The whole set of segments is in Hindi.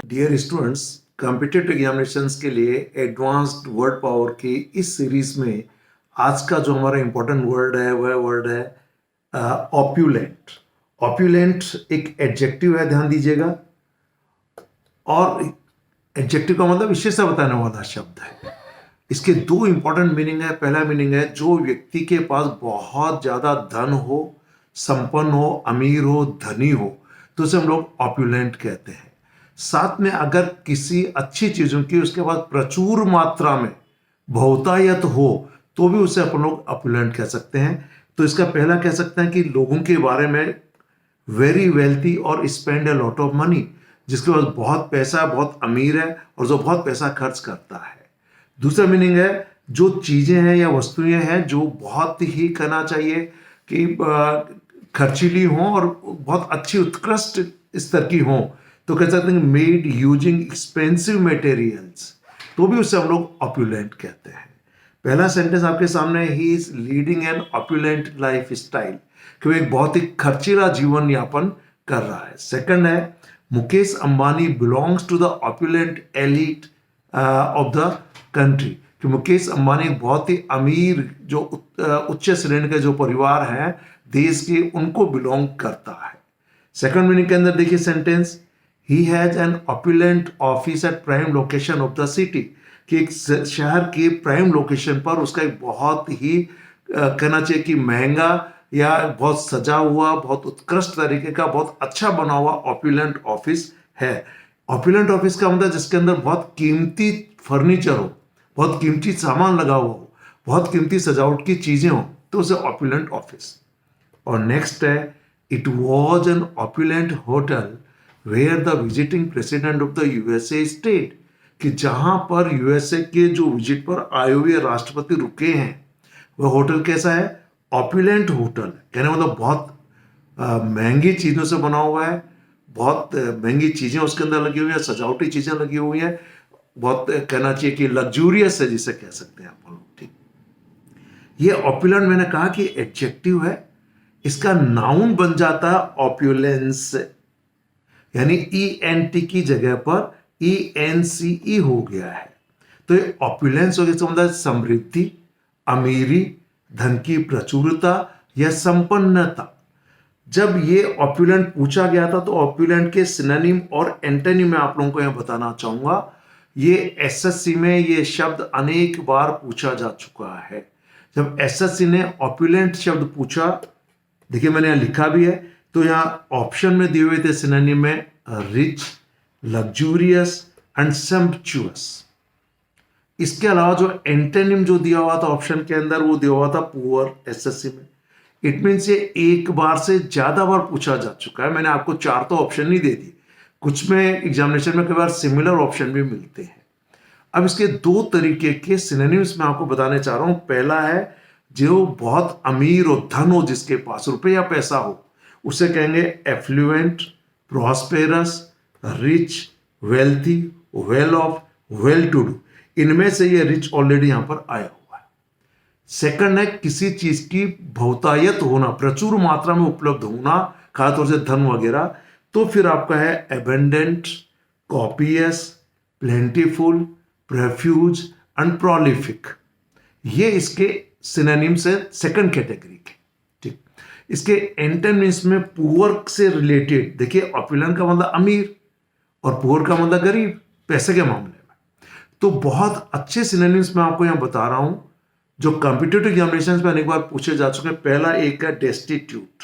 डियर स्टूडेंट्स, कॉम्पिटिटिव एग्जामिनेशंस के लिए एडवांस्ड वर्ड पावर की इस सीरीज में आज का जो हमारा इंपॉर्टेंट वर्ड है वह वर्ड है ऑप्यूलेंट। ऑप्यूलेंट एक एडजेक्टिव है, ध्यान दीजिएगा, और एडजेक्टिव का मतलब विशेषता बताने वाला शब्द है। इसके दो इंपॉर्टेंट मीनिंग है। पहला मीनिंग है जो व्यक्ति के पास बहुत ज्यादा धन हो, संपन्न हो, अमीर हो, धनी हो, तो उसे हम लोग ऑप्यूलेंट कहते हैं। साथ में अगर किसी अच्छी चीजों की उसके पास प्रचुर मात्रा में बहुतायत हो तो भी उसे अपन लोग ऑप्यूलेंट कह सकते हैं। तो इसका पहला कह सकते हैं कि लोगों के बारे में वेरी वेल्थी और spend a lot of money, जिसके पास बहुत पैसा, बहुत अमीर है और जो बहुत पैसा खर्च करता है। दूसरा मीनिंग है जो चीजें हैं या वस्तुएं हैं जो बहुत ही कहना चाहिए कि खर्चीली हों और बहुत अच्छी उत्कृष्ट स्तर की हों, तो कह सकते हैं मेड यूजिंग एक्सपेंसिव मटेरियल्स, तो भी उसे हम लोग ऑप्यूलेंट कहते हैं। पहला सेंटेंस आपके सामने, he is leading an opulent lifestyle, कि वो एक बहुत ही खर्चीला जीवन यापन कर रहा है। सेकंड है, Mukesh Ambani belongs to the opulent elite of the country, कि मुकेश अंबानी बहुत ही अमीर जो उच्च श्रेणी के जो परिवार हैं देश के, उनको बिलोंग करता है। सेकंड मीनिंग के अंदर देखिए sentence, he has an opulent office at prime location of the city, कि एक शहर के प्राइम लोकेशन पर उसका एक बहुत ही कहना चाहिए कि महंगा या बहुत सजा हुआ, बहुत उत्कृष्ट तरीके का, बहुत अच्छा बना हुआ ऑप्यूलेंट ऑफिस है। ऑप्यूलेंट ऑफिस का मतलब जिसके अंदर बहुत कीमती फर्नीचर हो, बहुत कीमती सामान लगा हुआ हो, बहुत कीमती सजावट की चीजें हो, तो उसे ऑप्यूलेंट ऑफिस। और नेक्स्ट है, it was an opulent hotel where the visiting president of the USA state, कि जहां पर यूएसए के जो विजिट पर आए हुए राष्ट्रपति रुके हैं वह होटल कैसा है? ऑप्यूलेंट होटल। कहने मतलब बहुत महंगी चीजों से बना हुआ है, बहुत महंगी चीजें उसके अंदर लगी हुई है, सजावटी चीजें लगी हुई हैं, बहुत कहना चाहिए कि लग्जूरियस है, जिसे कह सकते हैं आप लोग। ठीक, ये ऑप्यूलेंट मैंने कहा कि एडजेक्टिव है, इसका नाउन बन जाता है ऑप्यूलेंस, यानी ENT की जगह पर ENCE हो गया है। तो ये ऑप्यूलेंस हो गया, मतलब समृद्धि, अमीरी, धन की प्रचुरता या संपन्नता। जब ये ऑप्यूलेंट पूछा गया था तो ऑप्यूलेंट के सिनोनिम और एंटोनिम में आप लोगों को यह बताना चाहूंगा। ये SSC में ये शब्द अनेक बार पूछा जा चुका है। जब SSC ने ऑप्यूलेंट शब्द पूछा, देखिए मैंने यहां लिखा भी है, तो यहां ऑप्शन में दिए हुए थे सिनोनिम में रिच, लग्जूरियस एंड सम्पचुअस। इसके अलावा जो एंटोनिम जो दिया हुआ था ऑप्शन के अंदर, वो दिया हुआ था पुअर, SSC में। इट मीन्स ये एक बार से ज्यादा बार पूछा जा चुका है। मैंने आपको 4 तो ऑप्शन नहीं दे दी, कुछ में एग्जामिनेशन में कई बार सिमिलर ऑप्शन भी मिलते हैं। अब इसके 2 तरीके के सिनोनिम्स मैं आपको बताने चाह रहा हूं। पहला है जो बहुत अमीर हो, धन हो, जिसके पास रुपये या पैसा हो, उसे कहेंगे affluent, prosperous, rich, wealthy, well off, well to do. इनमें से ये रिच ऑलरेडी यहां पर आया हुआ है। सेकंड है किसी चीज की बहुतायत होना, प्रचुर मात्रा में उपलब्ध होना, खासतौर से धन वगैरह, तो फिर आपका है abandoned, copious, plentiful, profuse and prolific. ये इसके सिनोनिम्स है सेकंड कैटेगरी के। ठीक, इसके एंटोनिम्स में पुअर से रिलेटेड देखिए, ऑप्यूलेंट का मतलब अमीर और पुअर का मतलब गरीब, पैसे के मामले में। तो बहुत अच्छे सिनोनिम्स मैं आपको यहां बता रहा हूं जो कॉम्पिटिटिव एग्जामिनेशंस में अनेक बार पूछे जा चुके हैं। पहला एक है डेस्टिट्यूट।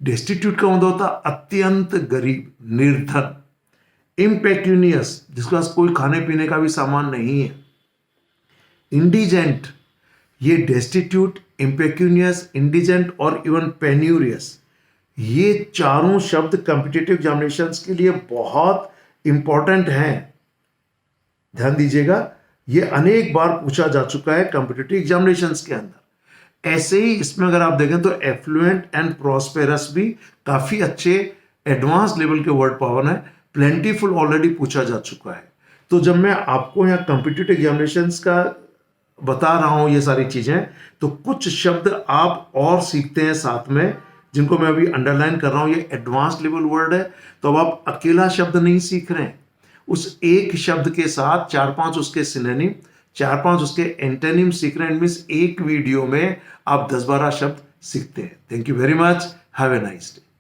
डेस्टिट्यूट का मतलब होता है अत्यंत गरीब, निर्धन। इम्पेक्यूनियस, जिसके पास कोई खाने पीने का भी सामान नहीं है। इंडिजेंट, ये डेस्टिट्यूट, इम्पेक्यूनियस, इंडिजेंट और इवन पेन्यूरियस, ये चारों शब्द कॉम्पिटिटिव एग्जामिनेशंस के लिए बहुत इंपॉर्टेंट हैं। ध्यान दीजिएगा, ये अनेक बार पूछा जा चुका है कॉम्पिटिटिव एग्जामिनेशंस के अंदर। ऐसे ही इसमें अगर आप देखें तो एफ्लुएंट एंड प्रॉस्पेरस भी काफी अच्छे एडवांस लेवल के वर्ड पावर है। प्लेंटीफुल ऑलरेडी पूछा जा चुका है। तो जब मैं आपको यहाँ कॉम्पिटिटिव एग्जामिनेशंस का बता रहा हूं ये सारी चीजें, तो कुछ शब्द आप और सीखते हैं साथ में, जिनको मैं अभी अंडरलाइन कर रहा हूं, ये एडवांस लेवल वर्ड है। तो अब आप अकेला शब्द नहीं सीख रहे हैं, उस एक शब्द के साथ 4-5 उसके सिनोनिम, 4-5 उसके एंटोनिम सीख रहे हैं। मीन्स एक वीडियो में आप 10-12 शब्द सीखते हैं। Thank you very much, have a nice day.